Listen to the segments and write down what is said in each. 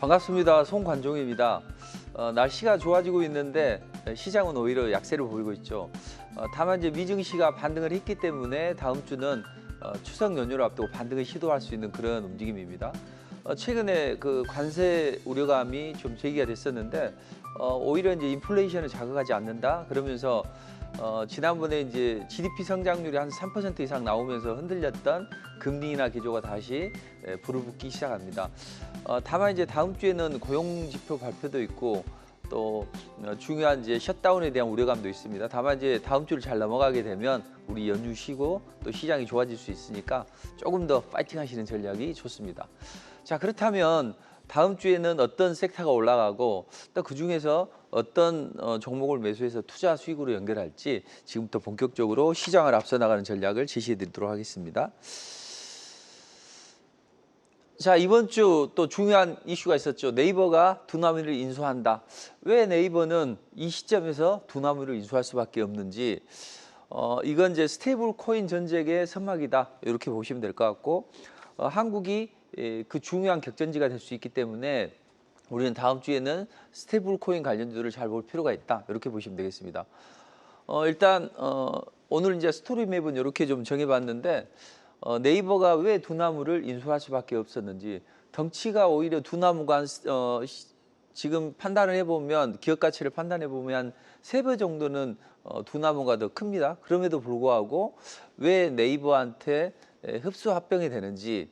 반갑습니다. 송관종입니다. 날씨가 좋아지고 있는데 시장은 오히려 약세를 보이고 있죠. 다만 이제 미증시가 반등을 했기 때문에 다음 주는 추석 연휴를 앞두고 반등을 시도할 수 있는 그런 움직임입니다. 최근에 그 관세 우려감이 좀 제기가 됐었는데 오히려 이제 인플레이션을 자극하지 않는다 그러면서 지난번에 이제 GDP 성장률이 한 3% 이상 나오면서 흔들렸던 금리 인하 기조가 다시 불을 붙기 시작합니다. 다만 이제 다음 주에는 고용 지표 발표도 있고 또 중요한 이제 셧다운에 대한 우려감도 있습니다. 다만 이제 다음 주를 잘 넘어가게 되면 우리 연휴 쉬고 또 시장이 좋아질 수 있으니까 조금 더 파이팅 하시는 전략이 좋습니다. 자, 그렇다면 다음 주에는 어떤 섹터가 올라가고 또 그중에서 어떤 종목을 매수해서 투자 수익으로 연결할지 지금부터 본격적으로 시장을 앞서 나가는 전략을 제시해 드리도록 하겠습니다. 자, 이번 주 또 중요한 이슈가 있었죠. 네이버가 두나무를 인수한다. 왜 네이버는 이 시점에서 두나무를 인수할 수밖에 없는지 이건 이제 스테이블 코인 전쟁의 선막이다. 이렇게 보시면 될 것 같고 한국이 그 중요한 격전지가 될 수 있기 때문에 우리는 다음 주에는 스테이블 코인 관련주를 잘 볼 필요가 있다. 이렇게 보시면 되겠습니다. 일단 오늘 이제 스토리맵은 이렇게 좀 정해봤는데 네이버가 왜 두나무를 인수할 수밖에 없었는지 덩치가 오히려 두나무가 지금 판단을 해보면 기업 가치를 판단해 보면 3배 정도는 두나무가 더 큽니다. 그럼에도 불구하고 왜 네이버한테 흡수 합병이 되는지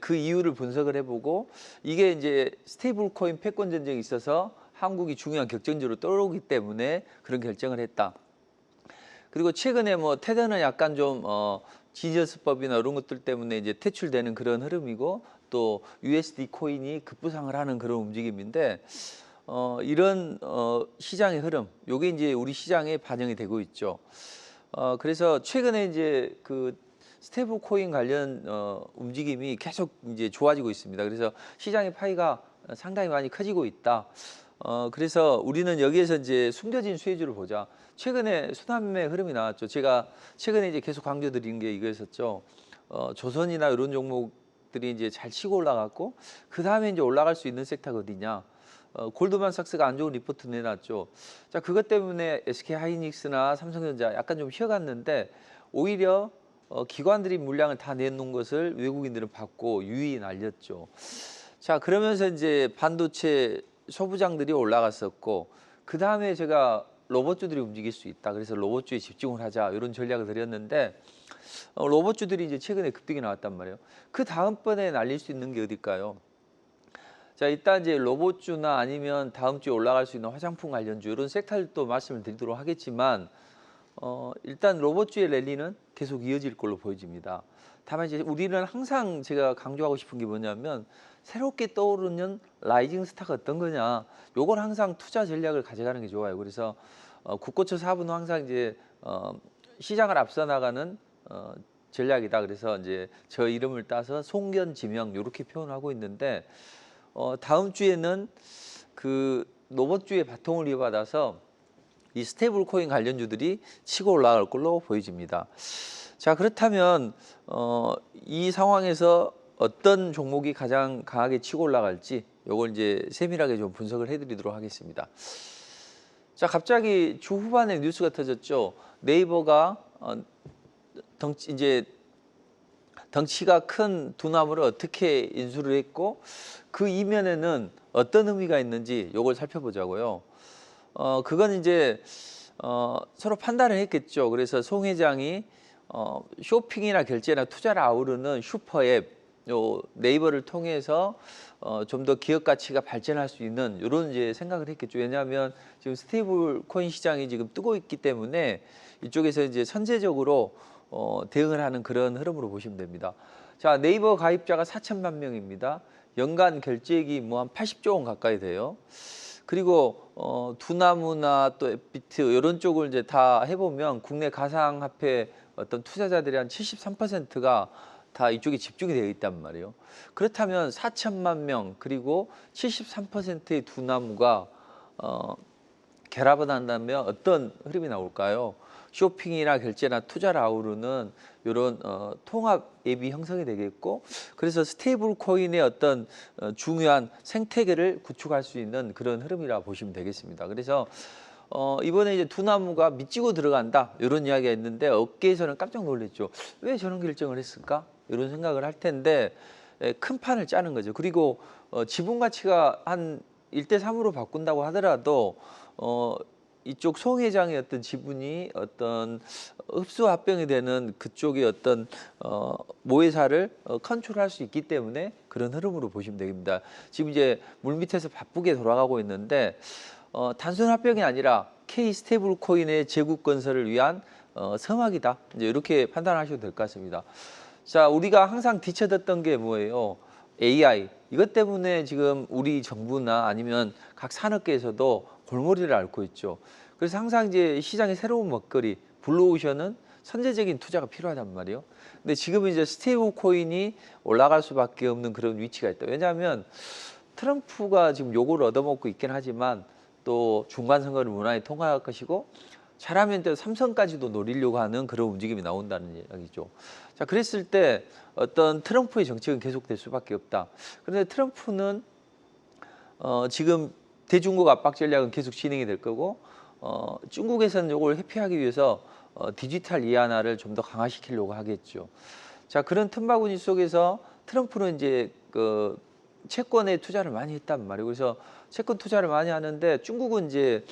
그 이유를 분석을 해보고 이게 이제 스테이블 코인 패권 전쟁이 있어서 한국이 중요한 격전지로 떠오르기 때문에 그런 결정을 했다. 그리고 최근에 뭐 테더는 약간 좀 지저스법이나 이런 것들 때문에 이제 퇴출되는 그런 흐름이고 또 USD 코인이 급부상을 하는 그런 움직임인데 이런 시장의 흐름, 요게 이제 우리 시장에 반영이 되고 있죠. 그래서 최근에 이제 그 스테이블 코인 관련 움직임이 계속 이제 좋아지고 있습니다. 그래서 시장의 파이가 상당히 많이 커지고 있다. 그래서 우리는 여기에서 이제 숨겨진 수혜주를 보자. 최근에 순환매 흐름이 나왔죠. 제가 최근에 이제 계속 강조드린 게 이거였었죠. 조선이나 이런 종목들이 이제 잘 치고 올라갔고 그 다음에 이제 올라갈 수 있는 섹터가 어디냐. 골드만삭스가 안 좋은 리포트 내놨죠. 자, 그것 때문에 SK하이닉스나 삼성전자 약간 좀 쉬어갔는데 오히려 기관들이 물량을 다 내놓은 것을 외국인들은 받고 유의에 날렸죠. 자, 그러면서 이제 반도체 소부장들이 올라갔었고 그 다음에 제가 로봇주들이 움직일 수 있다. 그래서 로봇주에 집중을 하자 이런 전략을 드렸는데 로봇주들이 이제 최근에 급등이 나왔단 말이에요. 그 다음번에 날릴 수 있는 게 어딜까요? 자, 일단 이제 로봇주나 아니면 다음 주에 올라갈 수 있는 화장품 관련주 이런 섹터들도 말씀을 드리도록 하겠지만 일단 로봇주의 랠리는 계속 이어질 걸로 보여집니다. 다만 이제 우리는 항상 제가 강조하고 싶은 게 뭐냐면 새롭게 떠오르는 라이징 스타가 어떤 거냐, 요걸 항상 투자 전략을 가져가는 게 좋아요. 그래서 국고처 4분은 항상 이제 시장을 앞서 나가는 전략이다. 그래서 이제 저 이름을 따서 송견지명 이렇게 표현하고 있는데 다음 주에는 그 로봇주의 바통을 이어받아서 이 스테이블 코인 관련주들이 치고 올라갈 걸로 보여집니다. 자, 그렇다면 이 상황에서 어떤 종목이 가장 강하게 치고 올라갈지 요걸 이제 세밀하게 좀 분석을 해드리도록 하겠습니다. 자, 갑자기 주 후반에 뉴스가 터졌죠. 네이버가 덩치가 큰 두나무를 어떻게 인수를 했고 그 이면에는 어떤 의미가 있는지 요걸 살펴보자고요. 그건 이제 서로 판단을 했겠죠. 그래서 송 회장이 쇼핑이나 결제나 투자를 아우르는 슈퍼앱 요 네이버를 통해서 좀 더 기업 가치가 발전할 수 있는 이런 이제 생각을 했겠죠. 왜냐하면 지금 스테이블 코인 시장이 지금 뜨고 있기 때문에 이쪽에서 이제 선제적으로 대응을 하는 그런 흐름으로 보시면 됩니다. 자, 네이버 가입자가 4천만 명입니다. 연간 결제액이 뭐 한 80조 원 가까이 돼요. 그리고 두나무나 또 앱비트 이런 쪽을 이제 다 해보면 국내 가상화폐 어떤 투자자들이 한 73%가 다 이쪽에 집중이 되어 있단 말이에요. 그렇다면 4천만 명 그리고 73%의 두나무가 결합을 한다면 어떤 흐름이 나올까요? 쇼핑이나 결제나 투자를 아우르는 이런 통합 앱이 형성이 되겠고, 그래서 스테이블 코인의 어떤 중요한 생태계를 구축할 수 있는 그런 흐름이라 보시면 되겠습니다. 그래서 이번에 이제 두나무가 밑지고 들어간다 이런 이야기가 있는데 업계에서는 깜짝 놀랐죠. 왜 저런 결정을 했을까? 이런 생각을 할 텐데 큰 판을 짜는 거죠. 그리고 지분 가치가 한 1대3으로 바꾼다고 하더라도 이쪽 송 회장의 어떤 지분이 어떤 흡수 합병이 되는 그쪽의 어떤 모회사를 컨트롤할 수 있기 때문에 그런 흐름으로 보시면 됩니다. 지금 이제 물밑에서 바쁘게 돌아가고 있는데 단순 합병이 아니라 K 스테이블 코인의 제국 건설을 위한 서막이다. 이제 이렇게 판단하셔도 될 것 같습니다. 자, 우리가 항상 뒤쳐졌던 게 뭐예요? AI. 이것 때문에 지금 우리 정부나 아니면 각 산업계에서도 골머리를 앓고 있죠. 그래서 항상 이제 시장의 새로운 먹거리, 블루오션은 선제적인 투자가 필요하단 말이에요. 근데 지금은 이제 스테이블 코인이 올라갈 수밖에 없는 그런 위치가 있다. 왜냐하면 트럼프가 지금 요거를 얻어먹고 있긴 하지만 또 중간선거를 무난히 통과할 것이고 잘하면 또 삼성까지도 노리려고 하는 그런 움직임이 나온다는 이야기죠. 자, 그랬을 때 어떤 트럼프의 정책은 계속될 수밖에 없다. 그런데 트럼프는 지금 대중국 압박 전략은 계속 진행이 될 거고 중국에서는 이걸 회피하기 위해서 디지털 위안화를 좀 더 강화시키려고 하겠죠. 자, 그런 틈바구니 속에서 트럼프는 이제 그 채권에 투자를 많이 했단 말이에요. 그래서 채권 투자를 많이 하는데 중국은 이제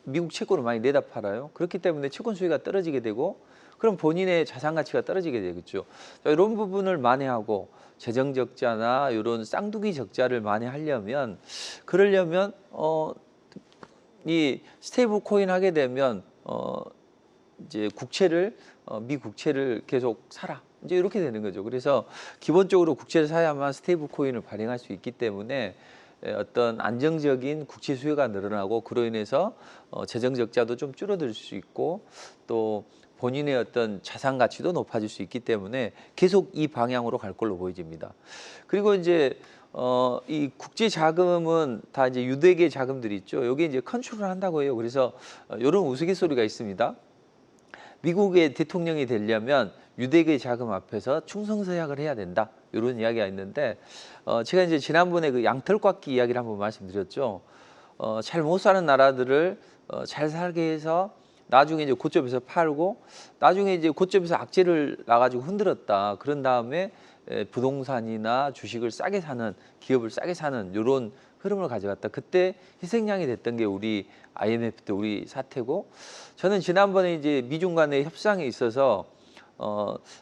미국 채권을 많이 내다 팔아요. 그렇기 때문에 채권 수요가 떨어지게 되고 그럼 본인의 자산 가치가 떨어지게 되겠죠. 자, 이런 부분을 만회하고 재정 적자나 이런 쌍둥이 적자를 만회하려면 그러려면 이 스테이블 코인 하게 되면 이제 국채를 미 국채를 계속 사라. 이제 이렇게 되는 거죠. 그래서 기본적으로 국채를 사야만 스테이블 코인을 발행할 수 있기 때문에 어떤 안정적인 국채 수요가 늘어나고 그로 인해서 재정 적자도 좀 줄어들 수 있고 또 본인의 어떤 자산 가치도 높아질 수 있기 때문에 계속 이 방향으로 갈 걸로 보여집니다. 그리고 이제 이 국제 자금은 다 이제 유대계 자금들이 있죠. 여기 이제 컨트롤을 한다고 해요. 그래서 이런 우스갯소리가 있습니다. 미국의 대통령이 되려면 유대계 자금 앞에서 충성서약을 해야 된다. 이런 이야기가 있는데 제가 이제 지난번에 그 양털깎기 이야기를 한번 말씀드렸죠. 잘 못 사는 나라들을 잘 살게 해서 나중에 이제 고점에서 팔고 나중에 이제 고점에서 악재를 나가지고 흔들었다. 그런 다음에 부동산이나 주식을 싸게 사는 기업을 싸게 사는 이런 흐름을 가져갔다. 그때 희생양이 됐던 게 우리 IMF 때 우리 사태고 저는 지난번에 이제 미중 간의 협상에 있어서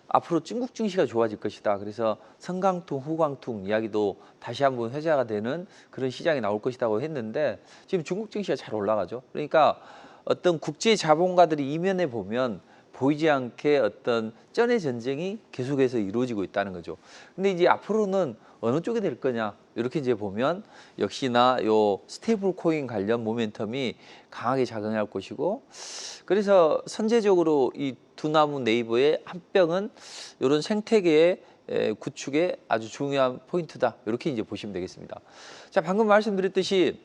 앞으로 중국 증시가 좋아질 것이다. 그래서 성강통, 후광통 이야기도 다시 한번 회자가 되는 그런 시장이 나올 것이라고 했는데 지금 중국 증시가 잘 올라가죠. 그러니까 어떤 국제 자본가들이 이면에 보면 보이지 않게 어떤 쩐의 전쟁이 계속해서 이루어지고 있다는 거죠. 근데 이제 앞으로는 어느 쪽이 될 거냐 이렇게 이제 보면 역시나 요 스테이블 코인 관련 모멘텀이 강하게 작용할 것이고 그래서 선제적으로 이 두나무 네이버의 합병은 이런 생태계의 구축에 아주 중요한 포인트다 이렇게 이제 보시면 되겠습니다. 자, 방금 말씀드렸듯이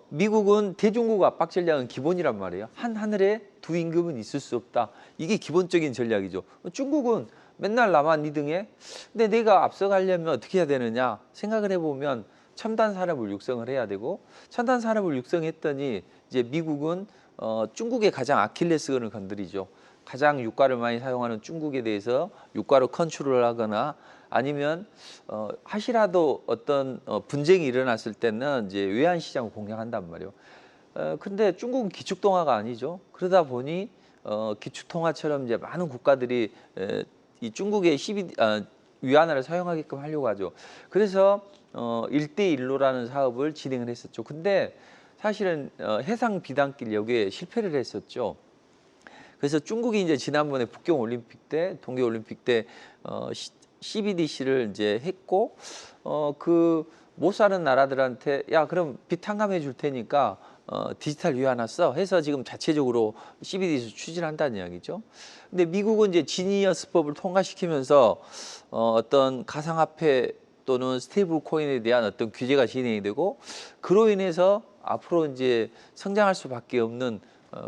미국은 대중국 압박 전략은 기본이란 말이에요. 한 하늘에 두 임금은 있을 수 없다. 이게 기본적인 전략이죠. 중국은 맨날 나만 2등해. 근데 내가 앞서가려면 어떻게 해야 되느냐 생각을 해보면 첨단 산업을 육성을 해야 되고 첨단 산업을 육성했더니 이제 미국은 중국의 가장 아킬레스건을 건드리죠. 가장 유가를 많이 사용하는 중국에 대해서 유가로 컨트롤을 하거나 아니면 하시라도 어떤 분쟁이 일어났을 때는 이제 외환 시장을 공략한단 말이에요. 근데 중국은 기축통화가 아니죠. 그러다 보니 기축통화처럼 이제 많은 국가들이 이 중국의 위안화를 사용하게끔 하려고 하죠. 그래서 1대1로라는 사업을 진행을 했었죠. 근데 사실은 해상 비단길 여기에 실패를 했었죠. 그래서 중국이 이제 지난번에 북경 올림픽 때, 동계 올림픽 때 CBDC를 이제 했고 그 못 사는 나라들한테 야 그럼 빚 탕감해 줄 테니까 디지털 위안화 써 해서 지금 자체적으로 CBDC 추진한다는 이야기죠. 근데 미국은 이제 지니어스법을 통과시키면서 어떤 가상화폐 또는 스테이블 코인에 대한 어떤 규제가 진행이 되고 그로 인해서 앞으로 이제 성장할 수밖에 없는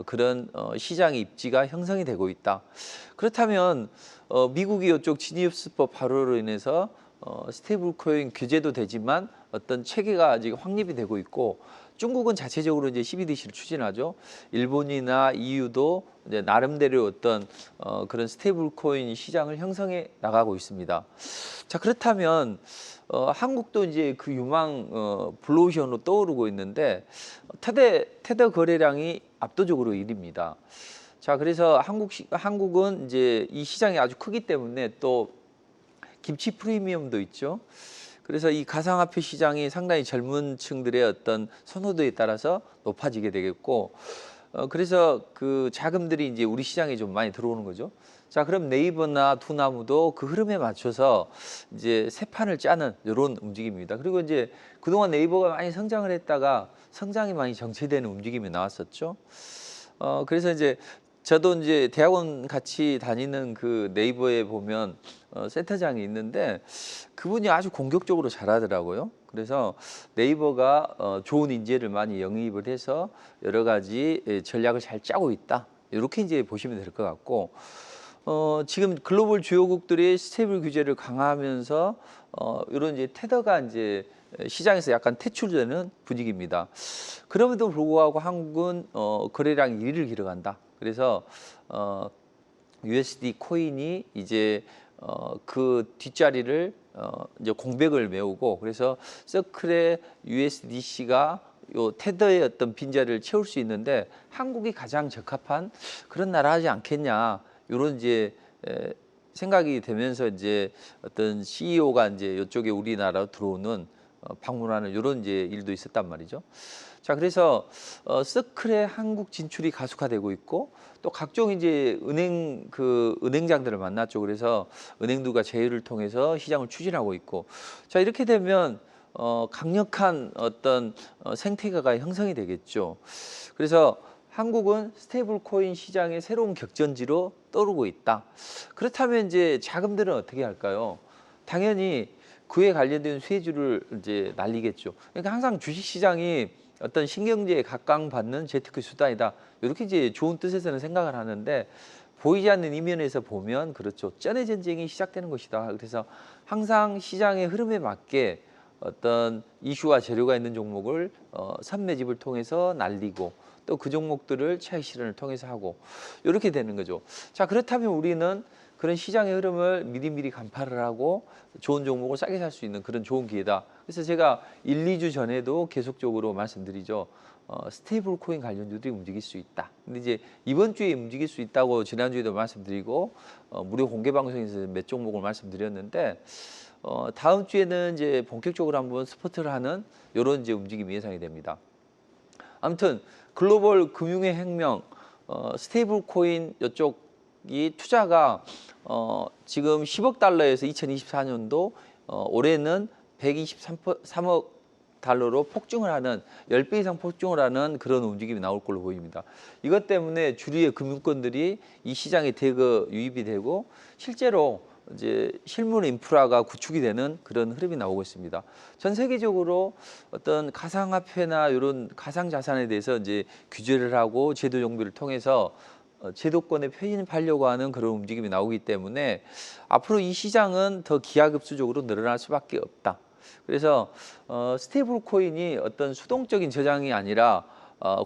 그런 시장의 입지가 형성이 되고 있다. 그렇다면 미국이 이쪽 지니어스법 발효로 인해서 스테이블 코인 규제도 되지만 어떤 체계가 아직 확립이 되고 있고, 중국은 자체적으로 이제 CBDC를 추진하죠. 일본이나 EU도 이제 나름대로 어떤 그런 스테이블 코인 시장을 형성해 나가고 있습니다. 자, 그렇다면 한국도 이제 그 유망 블루오션으로 떠오르고 있는데, 테더 거래량이 압도적으로 1위입니다. 자, 그래서 한국은 이제 이 시장이 아주 크기 때문에 또 김치 프리미엄도 있죠. 그래서 이 가상화폐 시장이 상당히 젊은 층들의 어떤 선호도에 따라서 높아지게 되겠고, 그래서 그 자금들이 이제 우리 시장에 좀 많이 들어오는 거죠. 자, 그럼 네이버나 두나무도 그 흐름에 맞춰서 이제 새 판을 짜는 이런 움직임입니다. 그리고 이제 그동안 네이버가 많이 성장을 했다가 성장이 많이 정체되는 움직임이 나왔었죠. 그래서 이제 저도 이제 대학원 같이 다니는 그 네이버에 보면 센터장이 있는데, 그분이 아주 공격적으로 잘하더라고요. 그래서 네이버가 좋은 인재를 많이 영입을 해서 여러 가지 전략을 잘 짜고 있다, 이렇게 이제 보시면 될 것 같고, 지금 글로벌 주요국들이 스테이블 규제를 강화하면서 이런 이제 테더가 이제 시장에서 약간 퇴출되는 분위기입니다. 그럼에도 불구하고 한국은 거래량 1위를 기록한다. 그래서 USD 코인이 이제 그 뒷자리를 이제 공백을 메우고, 그래서 서클의 USDC가 요 테더의 어떤 빈자리를 채울 수 있는데 한국이 가장 적합한 그런 나라 하지 않겠냐, 이런 이제 생각이 되면서 이제 어떤 CEO가 이제 이쪽에 우리나라로 들어오는 방문하는 이런 이제 일도 있었단 말이죠. 자, 그래서 서클의 한국 진출이 가속화되고 있고, 또 각종 이제 은행장들을 만났죠. 그래서 은행들과 제휴를 통해서 시장을 추진하고 있고, 자, 이렇게 되면 강력한 어떤 생태계가 형성이 되겠죠. 그래서 한국은 스테이블 코인 시장의 새로운 격전지로 떠오르고 있다. 그렇다면 이제 자금들은 어떻게 할까요? 당연히 그에 관련된 수혜주를 이제 날리겠죠. 그러니까 항상 주식 시장이 어떤 신경제에 각광받는 재테크 수단이다, 이렇게 이제 좋은 뜻에서는 생각을 하는데, 보이지 않는 이면에서 보면 그렇죠. 쩐의 전쟁이 시작되는 것이다. 그래서 항상 시장의 흐름에 맞게 어떤 이슈와 재료가 있는 종목을 선매집을 통해서 날리고, 또 그 종목들을 차익 실현을 통해서 하고, 이렇게 되는 거죠. 자, 그렇다면 우리는 그런 시장의 흐름을 미리미리 간파를 하고 좋은 종목을 싸게 살 수 있는 그런 좋은 기회다. 그래서 제가 1, 2주 전에도 계속적으로 말씀드리죠. 스테이블 코인 관련주들이 움직일 수 있다. 근데 이제 이번 주에 움직일 수 있다고 지난주에도 말씀드리고 무료 공개 방송에서 몇 종목을 말씀드렸는데, 다음 주에는 이제 본격적으로 한번 스포트를 하는 이런 이제 움직임이 예상이 됩니다. 아무튼 글로벌 금융의 혁명, 스테이블 코인 이쪽이 투자가 지금 10억 달러에서 2024년도 올해는 123억 달러로 폭증을 하는, 10배 이상 폭증을 하는 그런 움직임이 나올 걸로 보입니다. 이것 때문에 주류의 금융권들이 이 시장에 대거 유입이 되고, 실제로 이제 실물 인프라가 구축이 되는 그런 흐름이 나오고 있습니다. 전 세계적으로 어떤 가상화폐나 이런 가상자산에 대해서 이제 규제를 하고 제도 정비를 통해서 제도권에 편입하려고 하는 그런 움직임이 나오기 때문에 앞으로 이 시장은 더 기하급수적으로 늘어날 수밖에 없다. 그래서 스테이블 코인이 어떤 수동적인 저장이 아니라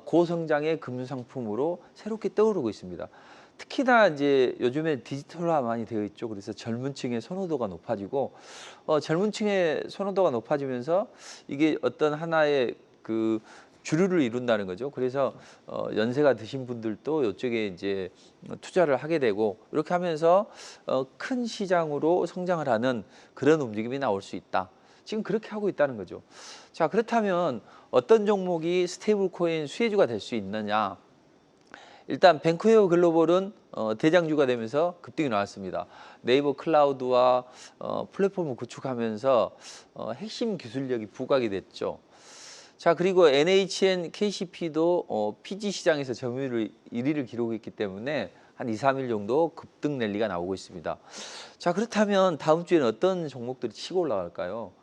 고성장의 금융상품으로 새롭게 떠오르고 있습니다. 특히나 이제 요즘에 디지털화 많이 되어 있죠. 그래서 젊은 층의 선호도가 높아지고, 젊은 층의 선호도가 높아지면서 이게 어떤 하나의 그 주류를 이룬다는 거죠. 그래서 연세가 드신 분들도 이쪽에 이제 투자를 하게 되고, 이렇게 하면서 큰 시장으로 성장을 하는 그런 움직임이 나올 수 있다. 지금 그렇게 하고 있다는 거죠. 자, 그렇다면 어떤 종목이 스테이블 코인 수혜주가 될 수 있느냐? 일단 뱅크웨어 글로벌은 대장주가 되면서 급등이 나왔습니다. 네이버 클라우드와 플랫폼을 구축하면서 핵심 기술력이 부각이 됐죠. 자, 그리고 NHN KCP도 PG 시장에서 점유율 1위를 기록했기 때문에 한 2, 3일 정도 급등 랠리가 나오고 있습니다. 자, 그렇다면 다음 주에는 어떤 종목들이 치고 올라갈까요?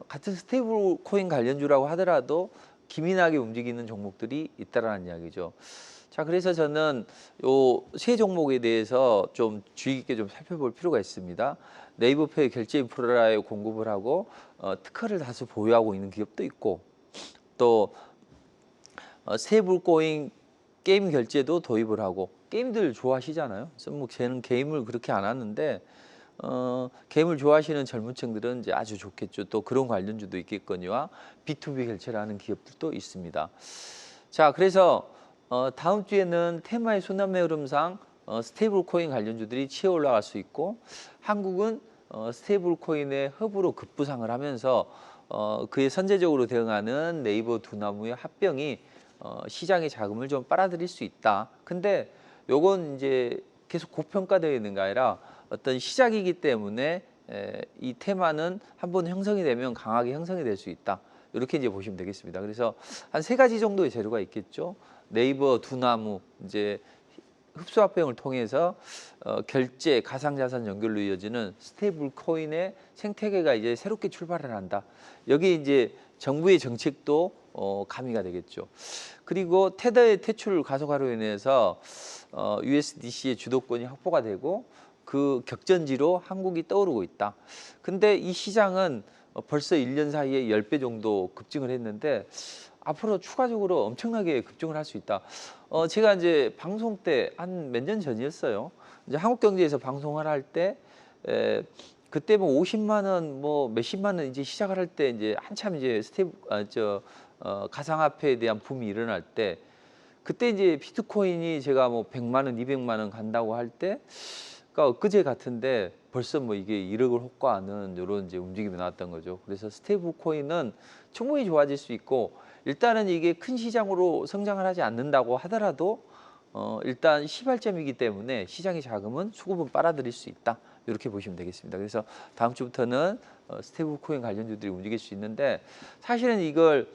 같은 스테이블 코인 관련주라고 하더라도 기민하게 움직이는 종목들이 있다라는 이야기죠. 자, 그래서 저는 요 세 종목에 대해서 좀 주의 깊게 좀 살펴볼 필요가 있습니다. 네이버페이 결제 인프라에 공급을 하고 특허를 다수 보유하고 있는 기업도 있고, 또 세불코인 게임 결제도 도입을 하고, 게임들 좋아하시잖아요. 그래서 뭐 저는 게임을 그렇게 안 하는데 게임을 좋아하시는 젊은 층들은 이제 아주 좋겠죠. 또 그런 관련주도 있겠거니와 B2B 결제를 하는 기업들도 있습니다. 자, 그래서 다음 주에는 테마의 순환매 흐름상 스테이블 코인 관련주들이 치어 올라갈 수 있고, 한국은 스테이블 코인의 흡으로 급부상을 하면서 그에 선제적으로 대응하는 네이버 두나무의 합병이 시장의 자금을 좀 빨아들일 수 있다. 근데 요건 이제 계속 고평가되어 있는 게 아니라 어떤 시작이기 때문에 이 테마는 한번 형성이 되면 강하게 형성이 될 수 있다. 이렇게 이제 보시면 되겠습니다. 그래서 한 세 가지 정도의 재료가 있겠죠. 네이버 두나무 이제 흡수 합병을 통해서 결제, 가상자산 연결로 이어지는 스테이블 코인의 생태계가 이제 새롭게 출발을 한다. 여기 이제 정부의 정책도 가미가 되겠죠. 그리고 테더의 퇴출 가속화로 인해서 USDC의 주도권이 확보가 되고 그 격전지로 한국이 떠오르고 있다. 근데 이 시장은 벌써 1년 사이에 10배 정도 급증을 했는데 앞으로 추가적으로 엄청나게 급증을 할 수 있다. 제가 이제 방송 때 한 몇 년 전이었어요. 이제 한국경제에서 방송을 할 때 그때 뭐 50만 원, 뭐 몇십만 원 이제 시작을 할 때 이제 한참 이제 가상화폐에 대한 붐이 일어날 때, 그때 이제 비트코인이 제가 뭐 100만 원, 200만 원 간다고 할 때, 그러니까 엊그제 같은데 벌써 뭐 이게 1억을 호가하는 이런 이제 움직임이 나왔던 거죠. 그래서 스테이블 코인은 충분히 좋아질 수 있고, 일단은 이게 큰 시장으로 성장을 하지 않는다고 하더라도 일단 시발점이기 때문에 시장의 자금은 수급은 빨아들일 수 있다. 이렇게 보시면 되겠습니다. 그래서 다음 주부터는 스테이블 코인 관련주들이 움직일 수 있는데, 사실은 이걸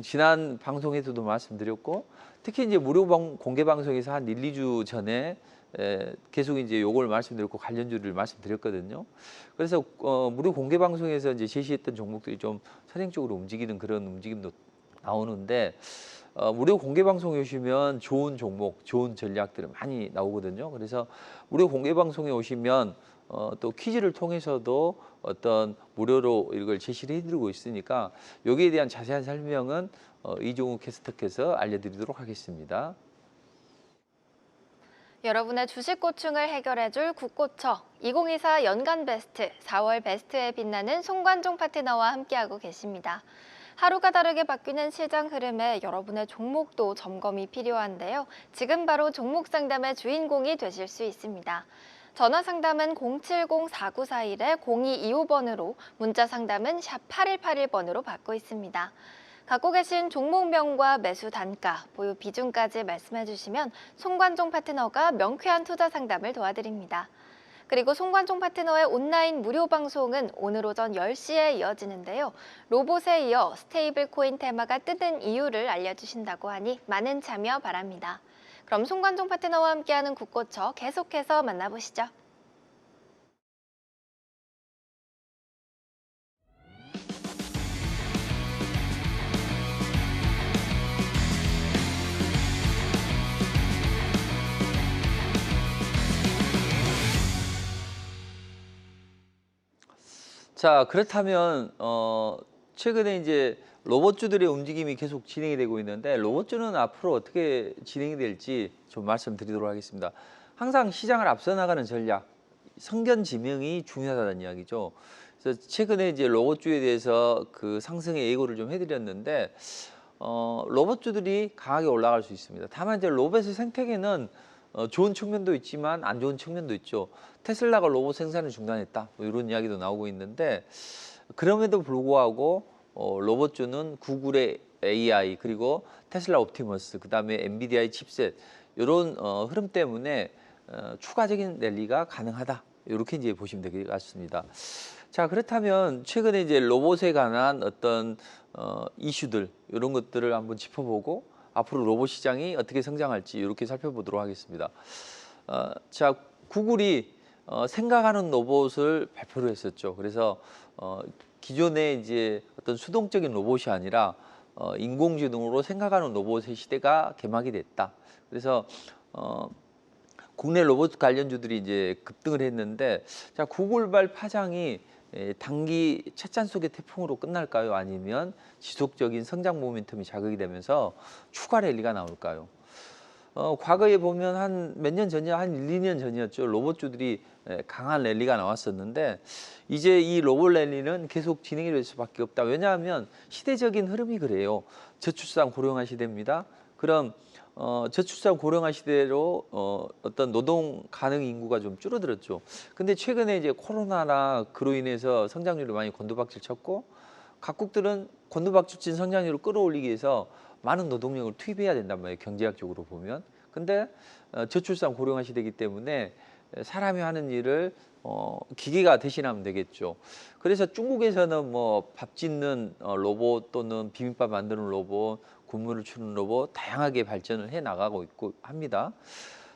지난 방송에서도 말씀드렸고, 특히 이제 무료 공개 방송에서 한 1, 2주 전에 계속 이제 요걸 말씀드렸고 관련주를 말씀드렸거든요. 그래서 무료 공개 방송에서 이제 제시했던 종목들이 좀 선행적으로 움직이는 그런 움직임도 나오는데, 무료 공개 방송에 오시면 좋은 종목, 좋은 전략들이 많이 나오거든요. 그래서 무료 공개 방송에 오시면 또 퀴즈를 통해서도 어떤 무료로 이걸 제시를 해드리고 있으니까 여기에 대한 자세한 설명은 이종우 캐스터께서 알려드리도록 하겠습니다. 여러분의 주식 고충을 해결해줄 국고처 2024 연간 베스트, 4월 베스트에 빛나는 송관종 파트너와 함께하고 계십니다. 하루가 다르게 바뀌는 시장 흐름에 여러분의 종목도 점검이 필요한데요. 지금 바로 종목 상담의 주인공이 되실 수 있습니다. 전화 상담은 070-4941-0225번으로, 문자 상담은 샵 8181번으로 받고 있습니다. 갖고 계신 종목명과 매수 단가, 보유 비중까지 말씀해 주시면 송관종 파트너가 명쾌한 투자 상담을 도와드립니다. 그리고 송관종 파트너의 온라인 무료 방송은 오늘 오전 10시에 이어지는데요. 로봇에 이어 스테이블 코인 테마가 뜨는 이유를 알려주신다고 하니 많은 참여 바랍니다. 그럼 송관종 파트너와 함께하는 국고처 계속해서 만나보시죠. 자, 그렇다면 최근에 이제 로봇주들의 움직임이 계속 진행이 되고 있는데, 로봇주는 앞으로 어떻게 진행이 될지 좀 말씀드리도록 하겠습니다. 항상 시장을 앞서 나가는 전략, 성견지명이 중요하다는 이야기죠. 그래서 최근에 이제 로봇주에 대해서 그 상승의 예고를 좀 해드렸는데, 로봇주들이 강하게 올라갈 수 있습니다. 다만 이제 로봇의 생태계는 좋은 측면도 있지만 안 좋은 측면도 있죠. 테슬라가 로봇 생산을 중단했다, 뭐 이런 이야기도 나오고 있는데, 그럼에도 불구하고 로봇주는 구글의 AI, 그리고 테슬라 옵티머스, 그 다음에 엔비디아의 칩셋, 이런 흐름 때문에 추가적인 랠리가 가능하다. 이렇게 이제 보시면 될 것 같습니다. 자, 그렇다면 최근에 이제 로봇에 관한 어떤 이슈들, 이런 것들을 한번 짚어보고 앞으로 로봇 시장이 어떻게 성장할지 이렇게 살펴보도록 하겠습니다. 자, 구글이 생각하는 로봇을 발표를 했었죠. 그래서 기존에 이제 어떤 수동적인 로봇이 아니라 인공지능으로 생각하는 로봇의 시대가 개막이 됐다. 그래서 국내 로봇 관련주들이 이제 급등을 했는데, 자, 구글발 파장이 단기 찻잔 속의 태풍으로 끝날까요? 아니면 지속적인 성장 모멘텀이 자극이 되면서 추가 랠리가 나올까요? 과거에 보면 한 몇 년 전이야, 한 1, 2년 전이었죠. 로봇주들이 강한 랠리가 나왔었는데, 이제 이 로봇 랠리는 계속 진행이 될 수밖에 없다. 왜냐하면 시대적인 흐름이 그래요. 저출산 고령화 시대입니다. 그럼 저출산 고령화 시대로 어떤 노동 가능 인구가 좀 줄어들었죠. 근데 최근에 이제 코로나나 그로 인해서 성장률이 많이 곤두박질 쳤고, 각국들은 곤두박질 친 성장률을 끌어올리기 위해서 많은 노동력을 투입해야 된단 말이에요. 경제학적으로 보면. 근데 저출산 고령화 시대이기 때문에 사람이 하는 일을 기계가 대신하면 되겠죠. 그래서 중국에서는 뭐 밥 짓는 로봇 또는 비빔밥 만드는 로봇, 군무를 추는 로봇 다양하게 발전을 해 나가고 있고 합니다.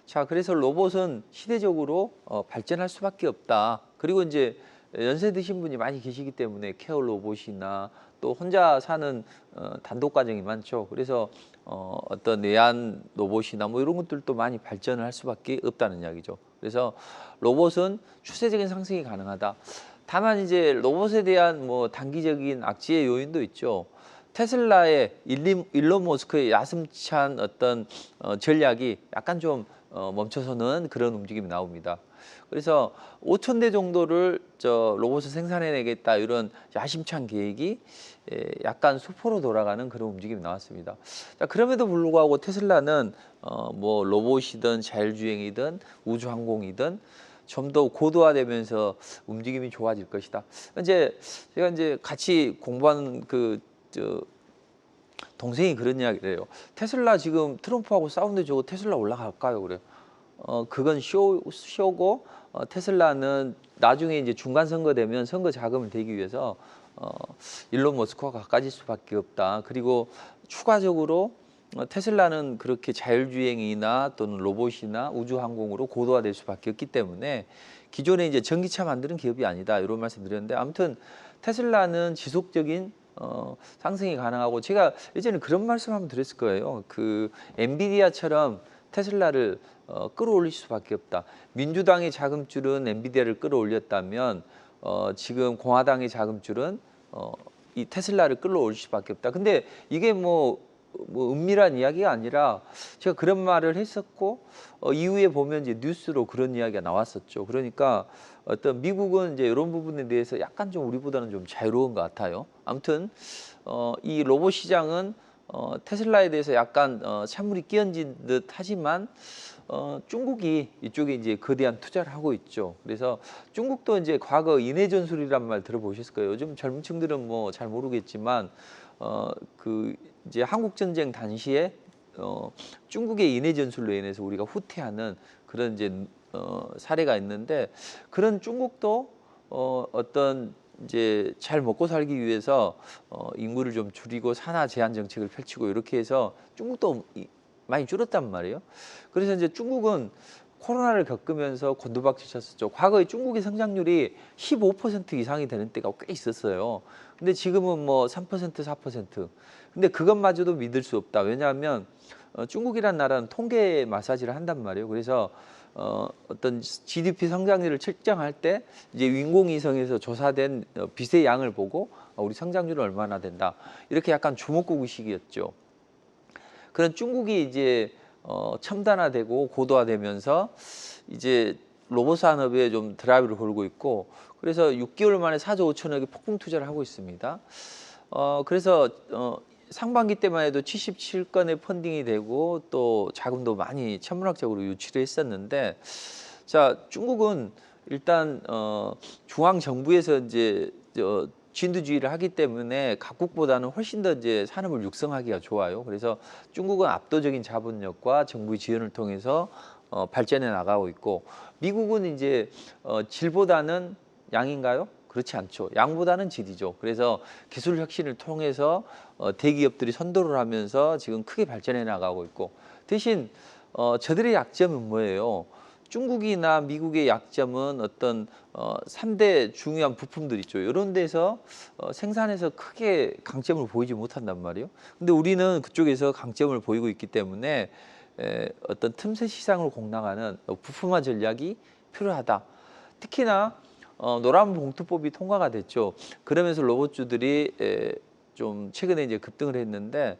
자, 그래서 로봇은 시대적으로 발전할 수밖에 없다. 그리고 이제 연세 드신 분이 많이 계시기 때문에 케어 로봇이나 또 혼자 사는 단독 가정이 많죠. 그래서 어떤 내한 로봇이나 뭐 이런 것들도 많이 발전을 할 수밖에 없다는 이야기죠. 그래서 로봇은 추세적인 상승이 가능하다. 다만 이제 로봇에 대한 뭐 단기적인 악재의 요인도 있죠. 테슬라의 일론 머스크의 야심찬 어떤 전략이 약간 좀 멈춰서는 그런 움직임이 나옵니다. 그래서 5,000대 정도를 로봇을 생산해내겠다 이런 야심찬 계획이 약간 수포로 돌아가는 그런 움직임이 나왔습니다. 자, 그럼에도 불구하고 테슬라는 뭐 로봇이든 자율주행이든 우주항공이든 좀 더 고도화되면서 움직임이 좋아질 것이다. 제가 이제 같이 공부하는 동생이 그런 이야기를 해요. 테슬라 지금 트럼프하고 싸우는데 저거 테슬라 올라갈까요? 그래요. 그건 쇼고 테슬라는 나중에 이제 중간 선거 되면 선거 자금을 대기 위해서 일론 머스크와 가까워질 수밖에 없다. 그리고 추가적으로 테슬라는 그렇게 자율주행이나 또는 로봇이나 우주항공으로 고도화될 수밖에 없기 때문에 기존에 이제 전기차 만드는 기업이 아니다 이런 말씀드렸는데, 아무튼 테슬라는 지속적인 상승이 가능하고, 제가 예전에 그런 말씀 한번 드렸을 거예요. 그 엔비디아처럼 테슬라를 끌어올릴 수밖에 없다. 민주당의 자금줄은 엔비디아를 끌어올렸다면 지금 공화당의 자금줄은 이 테슬라를 끌어올릴 수밖에 없다. 근데 이게 뭐 은밀한 이야기가 아니라 제가 그런 말을 했었고, 이후에 보면 이제 뉴스로 그런 이야기가 나왔었죠. 그러니까 어떤 미국은 이제 이런 부분에 대해서 약간 좀 우리보다는 좀 자유로운 것 같아요. 아무튼 이 로봇 시장은 테슬라에 대해서 약간 찬물이 끼얹은 듯 하지만 중국이 이쪽에 이제 거대한 투자를 하고 있죠. 그래서 중국도 이제 과거 인해 전술이란 말 들어보셨을 거예요. 요즘 젊은 층들은 뭐 잘 모르겠지만 그 이제 한국 전쟁 당시에 중국의 인해 전술로 인해서 우리가 후퇴하는 그런 이제 사례가 있는데, 그런 중국도 어떤 이제 잘 먹고 살기 위해서 인구를 좀 줄이고 산화 제한 정책을 펼치고 이렇게 해서 중국도 많이 줄었단 말이에요. 그래서 이제 중국은 코로나를 겪으면서 곤두박질 쳤었죠. 과거에 중국의 성장률이 15% 이상이 되는 때가 꽤 있었어요. 근데 지금은 뭐 3%, 4%. 근데 그것마저도 믿을 수 없다. 왜냐하면 중국이란 나라는 통계 마사지를 한단 말이에요. 그래서 어떤 GDP 성장률을 측정할 때 이제 인공위성에서 조사된 빛의 양을 보고 우리 성장률은 얼마나 된다. 이렇게 약간 주먹구구식이었죠. 그런 중국이 이제 첨단화되고 고도화되면서 이제 로봇 산업에 좀 드라이브를 걸고 있고, 그래서 6개월 만에 4조 5천억의 폭풍 투자를 하고 있습니다. 그래서 상반기 때만 해도 77건의 펀딩이 되고 또 자금도 많이 천문학적으로 유치를 했었는데, 자, 중국은 일단 중앙 정부에서 이제 진두주의를 하기 때문에 각국보다는 훨씬 더 이제 산업을 육성하기가 좋아요. 그래서 중국은 압도적인 자본력과 정부의 지원을 통해서 발전해 나가고 있고, 미국은 이제 질보다는 양인가요? 그렇지 않죠. 양보다는 질이죠. 그래서 기술 혁신을 통해서 대기업들이 선도를 하면서 지금 크게 발전해 나가고 있고, 대신 저들의 약점은 뭐예요? 중국이나 미국의 약점은 어떤 3대 중요한 부품들 있죠. 이런 데서 생산해서 크게 강점을 보이지 못한단 말이에요. 근데 우리는 그쪽에서 강점을 보이고 있기 때문에 어떤 틈새 시장을 공략하는 부품화 전략이 필요하다. 특히나 노란 봉투법이 통과가 됐죠. 그러면서 로봇주들이 좀 최근에 이제 급등을 했는데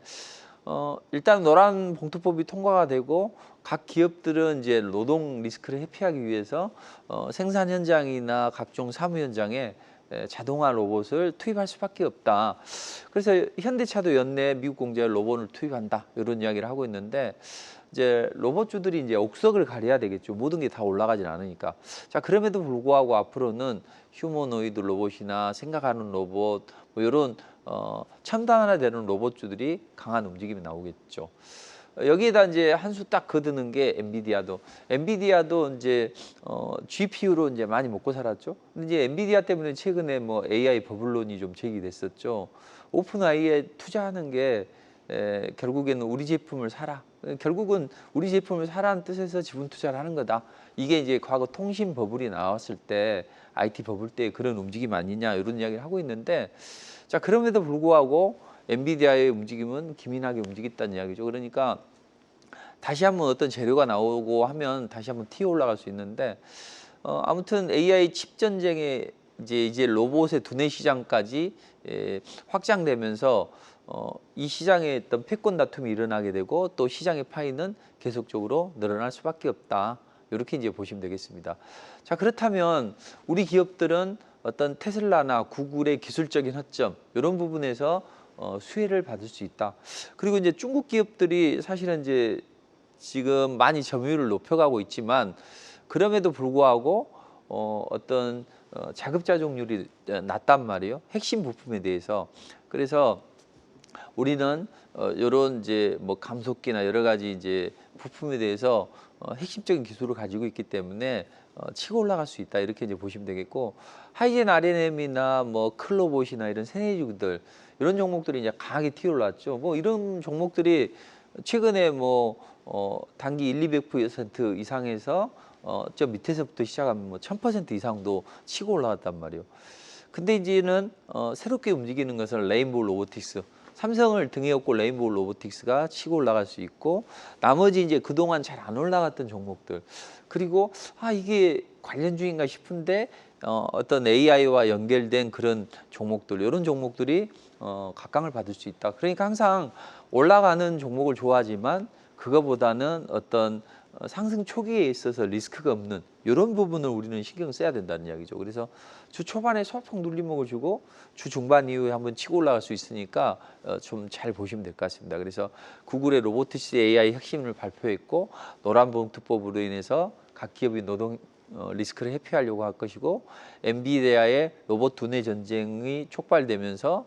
일단 노란 봉투법이 통과가 되고 각 기업들은 이제 노동 리스크를 회피하기 위해서 생산 현장이나 각종 사무 현장에 자동화 로봇을 투입할 수밖에 없다. 그래서 현대차도 연내 미국 공장에 로봇을 투입한다 이런 이야기를 하고 있는데 이제 로봇주들이 이제 옥석을 가려야 되겠죠. 모든 게 다 올라가진 않으니까. 자, 그럼에도 불구하고 앞으로는 휴머노이드 로봇이나 생각하는 로봇 뭐 이런 첨단화되는 로봇주들이 강한 움직임이 나오겠죠. 여기에다 이제 한 수 딱 거드는 게 엔비디아도 이제 GPU로 이제 많이 먹고 살았죠. 근데 이제 엔비디아 때문에 최근에 뭐 AI 버블론이 좀 제기됐었죠. 오픈 AI에 투자하는 게 결국에는 우리 제품을 사라. 결국은 우리 제품을 사라는 뜻에서 지분 투자를 하는 거다. 이게 이제 과거 통신 버블이 나왔을 때 IT 버블 때 그런 움직임 아니냐 이런 이야기를 하고 있는데 자, 그럼에도 불구하고 엔비디아의 움직임은 기민하게 움직였다는 이야기죠. 그러니까 다시 한번 어떤 재료가 나오고 하면 다시 한번 튀어 올라갈 수 있는데 아무튼 AI 칩 전쟁에 이제 로봇의 두뇌 시장까지 확장되면서 이 시장에 어떤 패권 다툼이 일어나게 되고 또 시장의 파이는 계속적으로 늘어날 수밖에 없다. 이렇게 이제 보시면 되겠습니다. 자, 그렇다면 우리 기업들은 어떤 테슬라나 구글의 기술적인 허점 이런 부분에서 수혜를 받을 수 있다. 그리고 이제 중국 기업들이 사실은 이제 지금 많이 점유율을 높여가고 있지만 그럼에도 불구하고 어떤 자급자족률이 낮단 말이에요. 핵심 부품에 대해서. 그래서 우리는 이런 이제 뭐 감속기나 여러 가지 이제 부품에 대해서 핵심적인 기술을 가지고 있기 때문에 치고 올라갈 수 있다 이렇게 이제 보시면 되겠고 하이젠 RNM이나 뭐 클로봇이나 이런 새내기들 이런 종목들이 이제 강하게 튀어올랐죠. 뭐 이런 종목들이 최근에 뭐 단기 1,200% 이상에서 저 밑에서부터 시작하면 뭐 1,000% 이상도 치고 올라갔단 말이에요. 근데 이제는 새롭게 움직이는 것은 레인보우 로보틱스. 삼성을 등에 업고 레인보우 로보틱스가 치고 올라갈 수 있고 나머지 이제 그동안 잘 안 올라갔던 종목들 그리고 이게 관련주인가 싶은데 어떤 AI와 연결된 그런 종목들 이런 종목들이 각광을 받을 수 있다. 그러니까 항상 올라가는 종목을 좋아하지만 그거보다는 어떤 상승 초기에 있어서 리스크가 없는 이런 부분을 우리는 신경 써야 된다는 이야기죠. 그래서 주 초반에 소폭 눌림목을 주고 주 중반 이후에 한번 치고 올라갈 수 있으니까 좀 잘 보시면 될 것 같습니다. 그래서 구글의 로보틱스 AI 혁신을 발표했고 노란봉투법으로 인해서 각 기업이 노동 리스크를 회피하려고 할 것이고 엔비디아의 로봇 두뇌 전쟁이 촉발되면서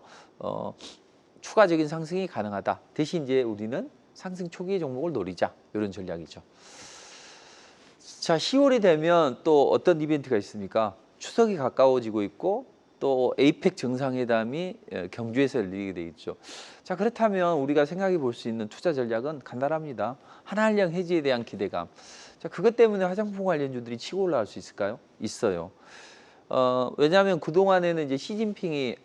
추가적인 상승이 가능하다. 대신 이제 우리는 상승 초기의 종목을 노리자 이런 전략이죠. 자, 10월이 되면 또 어떤 이벤트가 있습니까? 추석이 가까워지고 있고 또 에이펙 정상회담이 경주에서 열리게 돼 있죠. 자, 그렇다면 우리가 생각해 볼 수 있는 투자 전략은 간단합니다. 한한령 해지에 대한 기대감. 자, 그것 때문에 화장품 관련주들이 치고 올라갈 수 있을까요? 있어요. 왜냐하면 그동안에는 이제 시진핑이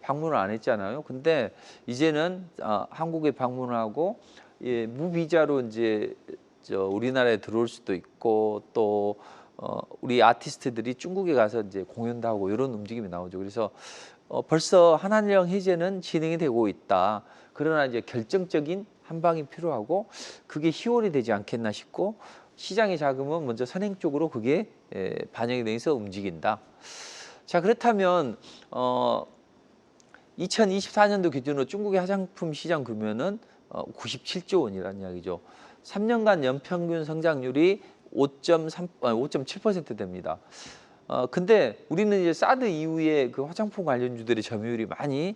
방문을 안 했잖아요. 근데 이제는 한국에 방문을 하고 무비자로 이제 우리나라에 들어올 수도 있고 또 우리 아티스트들이 중국에 가서 이제 공연도 하고 이런 움직임이 나오죠. 그래서 벌써 한한령 해제는 진행이 되고 있다. 그러나 이제 결정적인 한 방이 필요하고 그게 10월이 되지 않겠나 싶고 시장의 자금은 먼저 선행 쪽으로 그게 반영이 돼서 움직인다. 자, 그렇다면 2024년도 기준으로 중국의 화장품 시장 규모는 97조 원이라는 이야기죠. 3년간 연평균 성장률이 5.7% 됩니다. 근데 우리는 이제 사드 이후에 그 화장품 관련주들의 점유율이 많이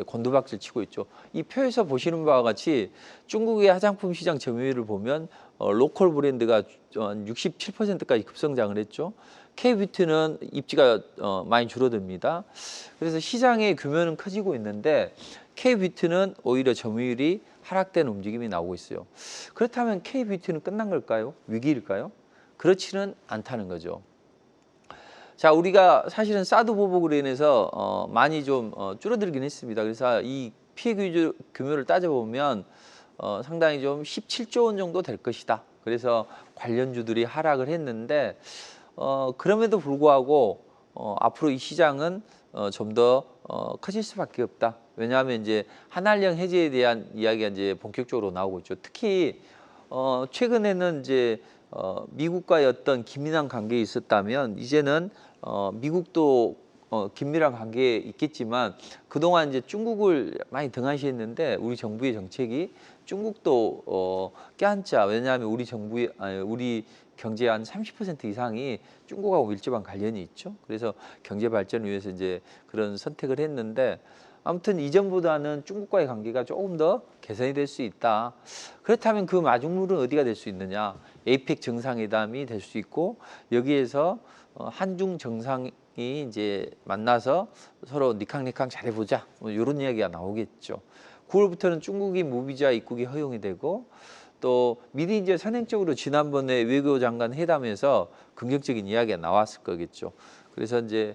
곤두박질 치고 있죠. 이 표에서 보시는 바와 같이 중국의 화장품 시장 점유율을 보면 로컬 브랜드가 67%까지 급성장을 했죠. K뷰티는 입지가 많이 줄어듭니다. 그래서 시장의 규모는 커지고 있는데 K뷰티는 오히려 점유율이 하락되는 움직임이 나오고 있어요. 그렇다면 K뷰티는 끝난 걸까요? 위기일까요? 그렇지는 않다는 거죠. 자, 우리가 사실은 사드 보복으로 인해서 많이 좀 줄어들긴 했습니다. 그래서 이 피해 규모를 따져보면 상당히 좀 17조 원 정도 될 것이다. 그래서 관련주들이 하락을 했는데 그럼에도 불구하고 앞으로 이 시장은 좀 더 커질 수밖에 없다. 왜냐하면 이제 한한령 해제에 대한 이야기가 이제 본격적으로 나오고 있죠. 특히 최근에는 이제 미국과의 어떤 긴밀한 관계에 있었다면 이제는 미국도 긴밀한 관계에 있겠지만 그동안 이제 중국을 많이 등한시했는데 우리 정부의 정책이 중국도 껴안자. 왜냐하면 우리 정부의 우리 경제의 한 30% 이상이 중국하고 밀접한 관련이 있죠. 그래서 경제 발전을 위해서 이제 그런 선택을 했는데 아무튼 이전보다는 중국과의 관계가 조금 더 개선이 될 수 있다. 그렇다면 그 마중물은 어디가 될 수 있느냐? 에이펙 정상회담이 될 수 있고 여기에서 한중 정상이 이제 만나서 서로 니캉니캉 잘해보자. 뭐 이런 이야기가 나오겠죠. 9월부터는 중국이 무비자 입국이 허용이 되고 또 미리 이제 선행적으로 지난번에 외교장관 회담에서 긍정적인 이야기가 나왔을 거겠죠. 그래서 이제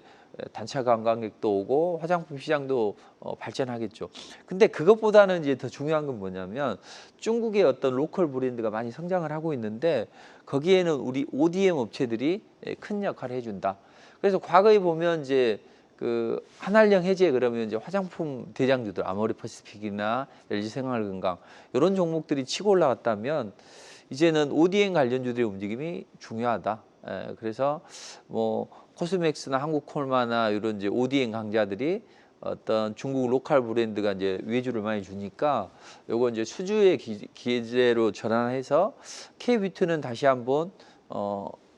단체 관광객도 오고 화장품 시장도 발전하겠죠. 근데 그것보다는 이제 더 중요한 건 뭐냐면 중국의 어떤 로컬 브랜드가 많이 성장을 하고 있는데 거기에는 우리 ODM 업체들이 큰 역할을 해준다. 그래서 과거에 보면 이제 그 한한령 해제 그러면 이제 화장품 대장주들 아모레퍼시픽이나 LG생활건강 이런 종목들이 치고 올라갔다면 이제는 ODM 관련주들의 움직임이 중요하다. 그래서 뭐 코스맥스나 한국콜마나 이런 이제 ODM 강자들이 어떤 중국 로컬 브랜드가 이제 외주를 많이 주니까 요거 이제 수주의 기제로 전환해서 K뷰티는 다시 한번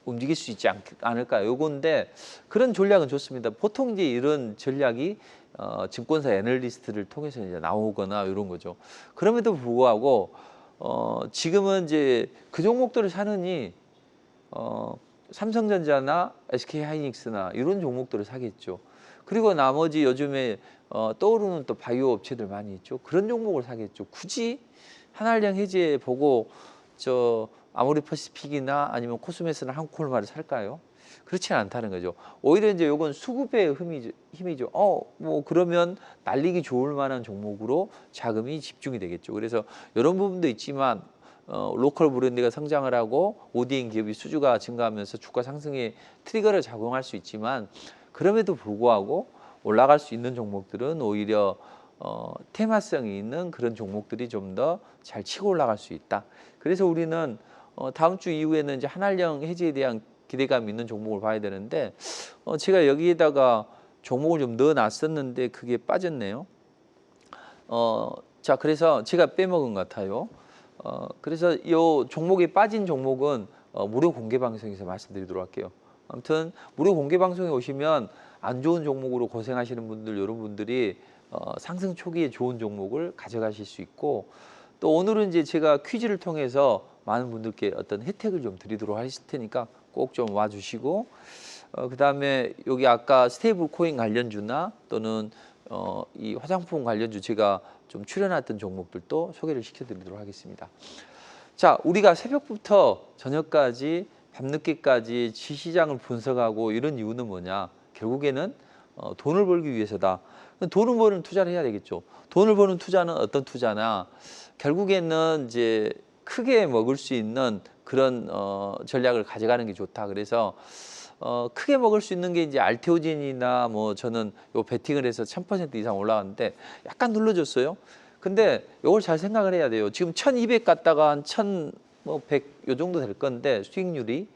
움직일 수 있지 않을까 요건데 그런 전략은 좋습니다. 보통 이제 이런 전략이 증권사 애널리스트를 통해서 이제 나오거나 이런 거죠. 그럼에도 불구하고 지금은 이제 그 종목들을 사느니 삼성전자나 SK하이닉스나 이런 종목들을 사겠죠. 그리고 나머지 요즘에 떠오르는 또 바이오 업체들 많이 있죠. 그런 종목을 사겠죠. 굳이 한한령 해제 보고 저 아모레퍼시픽이나 아니면 코스메스나 한콜마를 살까요? 그렇지는 않다는 거죠. 오히려 이제 이건 수급의 힘이죠. 뭐 그러면 날리기 좋을 만한 종목으로 자금이 집중이 되겠죠. 그래서 이런 부분도 있지만 로컬 브랜드가 성장을 하고 ODM 기업이 수주가 증가하면서 주가 상승에 트리거를 작용할 수 있지만 그럼에도 불구하고 올라갈 수 있는 종목들은 오히려 테마성이 있는 그런 종목들이 좀 더 잘 치고 올라갈 수 있다. 그래서 우리는 다음 주 이후에는 이제 한한령 해제에 대한 기대감 있는 종목을 봐야 되는데 제가 여기에다가 종목을 좀 넣어놨었는데 그게 빠졌네요. 자, 그래서 제가 빼먹은 것 같아요. 그래서 이 종목이 빠진 종목은 무료 공개 방송에서 말씀드리도록 할게요. 아무튼 무료 공개 방송에 오시면 안 좋은 종목으로 고생하시는 분들 여러분들이 상승 초기에 좋은 종목을 가져가실 수 있고 또 오늘은 이제 제가 퀴즈를 통해서 많은 분들께 어떤 혜택을 좀 드리도록 할 테니까 꼭 좀 와주시고 그다음에 여기 아까 스테이블 코인 관련주나 또는 이 화장품 관련주 제가 좀 출연했던 종목들도 소개를 시켜드리도록 하겠습니다. 자, 우리가 새벽부터 저녁까지 밤늦게까지 시장을 분석하고 이런 이유는 뭐냐? 결국에는 돈을 벌기 위해서다. 돈을 버는 투자를 해야 되겠죠. 돈을 버는 투자는 어떤 투자나 결국에는 이제 크게 먹을 수 있는 그런 전략을 가져가는 게 좋다. 그래서 크게 먹을 수 있는 게 이제 알테오젠이나 뭐 저는 요 베팅을 해서 1000% 이상 올라갔는데 약간 눌러줬어요. 근데 이걸 잘 생각을 해야 돼요. 지금 1200 갔다가 한 1100 요 정도 될 건데 수익률이.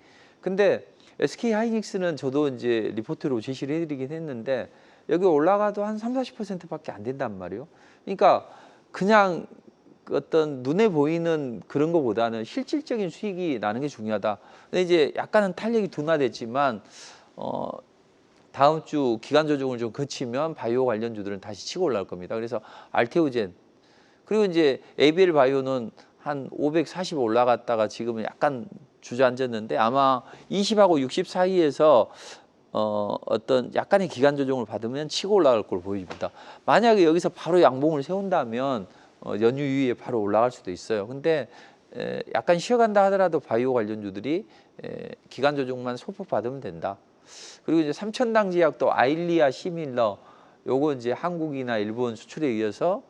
근데 SK하이닉스는 저도 이제 리포트로 제시를 해드리긴 했는데 여기 올라가도 한 30-40%밖에 안 된단 말이에요. 그러니까 그냥 어떤 눈에 보이는 그런 것보다는 실질적인 수익이 나는 게 중요하다. 근데 이제 약간은 탄력이 둔화됐지만 다음 주 기간 조정을 좀 거치면 바이오 관련주들은 다시 치고 올라올 겁니다. 그래서 알테오젠 그리고 이제 ABL 바이오는 한 540 올라갔다가 지금은 약간 주저앉았는데 아마 20하고 60 사이에서 어떤 약간의 기간 조정을 받으면 치고 올라갈 걸 보여집니다. 만약에 여기서 바로 양봉을 세운다면 연휴 이후에 바로 올라갈 수도 있어요. 근데 약간 쉬어간다 하더라도 바이오 관련주들이 기간 조정만 소폭 받으면 된다. 그리고 이제 삼천당 제약도 아일리아 시밀러 요거 이제 한국이나 일본 수출에 의해서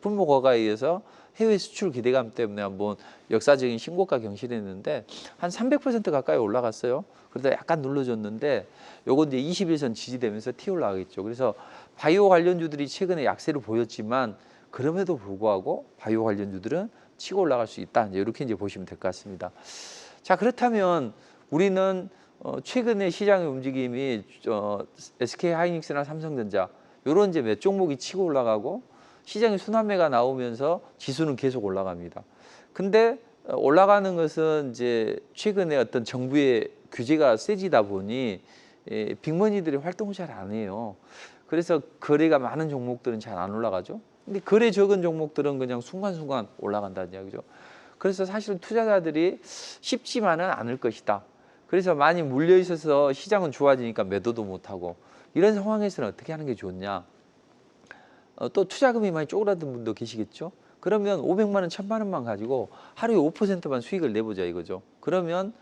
품목 허가에 의해서 해외 수출 기대감 때문에 한번 역사적인 신고가 경신했는데 한 300% 가까이 올라갔어요. 그러다 약간 눌러줬는데 요거 이제 21선 지지되면서 튀어 올라가겠죠. 그래서 바이오 관련주들이 최근에 약세를 보였지만 그럼에도 불구하고 바이오 관련주들은 치고 올라갈 수 있다. 이렇게 이제 보시면 될 것 같습니다. 자, 그렇다면 우리는 최근에 시장의 움직임이 SK 하이닉스나 삼성전자 이런 이제 몇 종목이 치고 올라가고 시장의 순환매가 나오면서 지수는 계속 올라갑니다. 근데 올라가는 것은 이제 최근에 어떤 정부의 규제가 세지다 보니 빅머니들이 활동을 잘 안 해요. 그래서 거래가 많은 종목들은 잘 안 올라가죠. 근데 거래 적은 종목들은 그냥 순간순간 올라간다는 이야기죠. 그래서 사실 투자자들이 쉽지만은 않을 것이다. 그래서 많이 물려 있어서 시장은 좋아지니까 매도도 못하고 이런 상황에서는 어떻게 하는 게 좋냐. 또 투자금이 많이 쪼그라든 분도 계시겠죠. 그러면 500만 원, 1000만 원만 가지고 하루에 5%만 수익을 내보자 이거죠. 그러면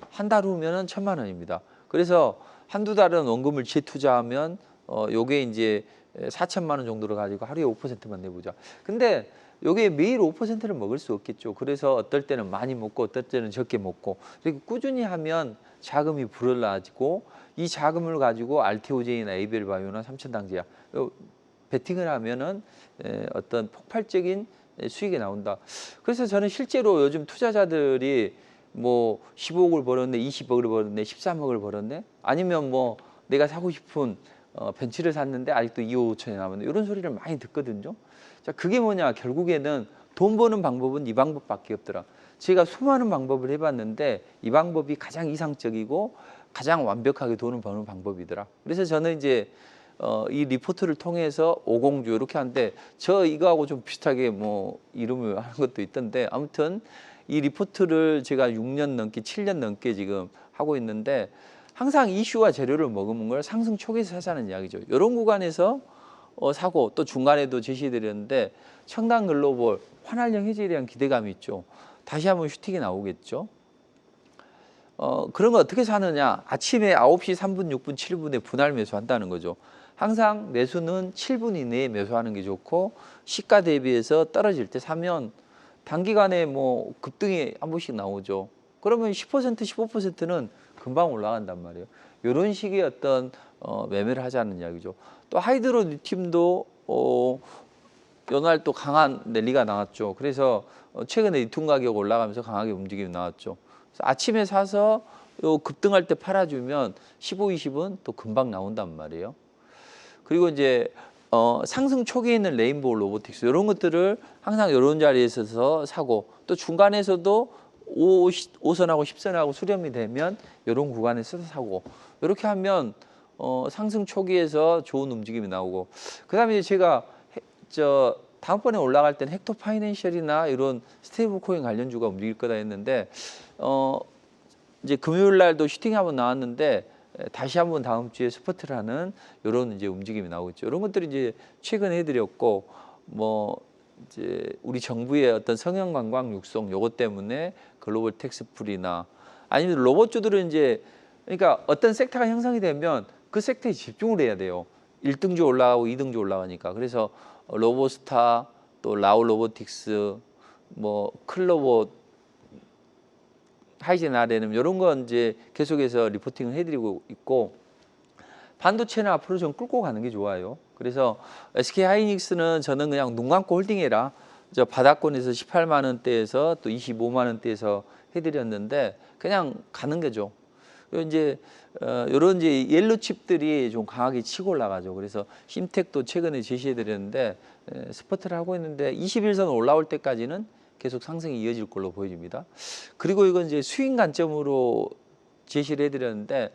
한 달 후면은 1000만 원입니다. 그래서 한두 달은 원금을 재투자하면 요게 이제 4천만 원 정도를 가지고 하루에 5%만 내보자. 근데 요게 매일 5%를 먹을 수 없겠죠. 그래서 어떨 때는 많이 먹고 어떨 때는 적게 먹고 이렇게 꾸준히 하면 자금이 불어나지고 이 자금을 가지고 알테오제이나 에이벨바이오나 삼천당제약 베팅을 하면은 어떤 폭발적인 수익이 나온다. 그래서 저는 실제로 요즘 투자자들이 뭐 15억을 벌었네, 20억을 벌었네, 13억을 벌었네, 아니면 뭐 내가 사고 싶은 벤츠를 샀는데 아직도 2억 5천이 남았네, 이런 소리를 많이 듣거든요. 자, 그게 뭐냐? 결국에는 돈 버는 방법은 이 방법밖에 없더라. 제가 수많은 방법을 해봤는데 이 방법이 가장 이상적이고 가장 완벽하게 돈을 버는 방법이더라. 그래서 저는 이제 이 리포트를 통해서 오공주 이렇게 하는데 저 이거하고 좀 비슷하게 뭐 이름을 하는 것도 있던데 아무튼 이 리포트를 제가 6년 넘게 7년 넘게 지금 하고 있는데 항상 이슈와 재료를 머금은 걸 상승 초기에서 사자는 이야기죠. 이런 구간에서 사고 또 중간에도 제시해드렸는데 청담글로벌 환활령 해지에 대한 기대감이 있죠. 다시 한번 슈팅이 나오겠죠. 그런 거 어떻게 사느냐. 아침에 9시 3분, 6분, 7분에 분할 매수한다는 거죠. 항상 매수는 7분 이내에 매수하는 게 좋고 시가 대비해서 떨어질 때 사면 단기간에 뭐 급등이 한 번씩 나오죠. 그러면 10%, 15%는 금방 올라간단 말이에요. 이런 식의 어떤 매매를 하자는 이야기죠. 또 하이드로 리튬도 연말 또 강한 랠리가 나왔죠. 그래서 최근에 리튬 가격 올라가면서 강하게 움직임이 나왔죠. 아침에 사서 급등할 때 팔아주면 15, 20은 또 금방 나온단 말이에요. 그리고 이제 상승 초기에 있는 레인보우 로보틱스 이런 것들을 항상 이런 자리에서 사고 또 중간에서도 5선하고 10선하고 수렴이 되면 이런 구간에서 사고 이렇게 하면 상승 초기에서 좋은 움직임이 나오고 그다음에 제가 다음번에 올라갈 때는 헥토 파이낸셜이나 이런 스테이블 코인 관련주가 움직일 거다 했는데 이제 금요일 날도 슈팅이 한번 나왔는데 다시 한번 다음 주에 스포트를 하는 이런 이제 움직임이 나오겠죠. 이런 것들이 이제 최근에 해드렸고 뭐 이제 우리 정부의 어떤 성형 관광 육성 요것 때문에 글로벌 텍스풀이나 아니면 로봇주들은 이제 그러니까 어떤 섹터가 형성이 되면 그 섹터에 집중을 해야 돼요. 1등주 올라가고 2등주 올라가니까. 그래서 로보스타 또 라우 로보틱스 뭐 클로버 하이젠 아레는 이런 건 이제 계속해서 리포팅을 해드리고 있고 반도체는 앞으로 좀 끌고 가는 게 좋아요. 그래서 SK 하이닉스는 저는 그냥 눈 감고 홀딩해라. 저 바닥권에서 18만 원대에서 또 25만 원대에서 해드렸는데 그냥 가는 거죠. 그리고 이제 이런 이제 옐로 칩들이 좀 강하게 치고 올라가죠. 그래서 심텍도 최근에 제시해드렸는데 스포트를 하고 있는데 21선 올라올 때까지는 계속 상승이 이어질 걸로 보여집니다. 그리고 이건 이제 수익 관점으로 제시를 해드렸는데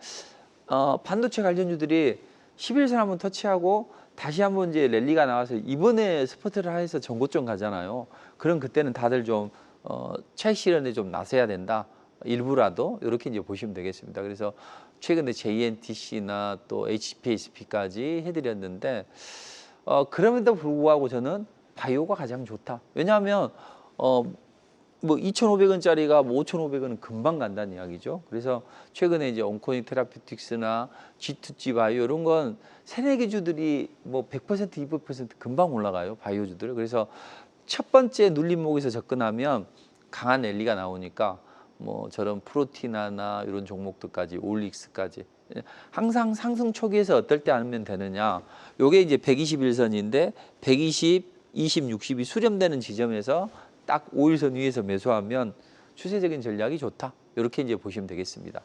반도체 관련주들이 11선 한번 터치하고 다시 한번 이제 랠리가 나와서 이번에 스포트를 해서 전고점 가잖아요. 그럼 그때는 다들 좀 차익 실현에 좀 나서야 된다. 일부라도 이렇게 이제 보시면 되겠습니다. 그래서 최근에 JNTC나 또 HPSP까지 해드렸는데 그럼에도 불구하고 저는 바이오가 가장 좋다. 왜냐하면 뭐 2,500원짜리가 뭐 5,500원은 금방 간다는 이야기죠. 그래서 최근에 이제 온코니 테라피틱스나 G2G 바이오 이런 건 새내기 주들이 뭐 100%, 200% 금방 올라가요. 바이오주들. 그래서 첫 번째 눌림목에서 접근하면 강한 랠리가 나오니까 뭐 저런 프로티나나 이런 종목들까지 올릭스까지 항상 상승 초기에서 어떨 때 하면 되느냐. 요게 이제 121선인데 120, 20, 60이 수렴되는 지점에서 딱 5일선 위에서 매수하면 추세적인 전략이 좋다. 이렇게 이제 보시면 되겠습니다.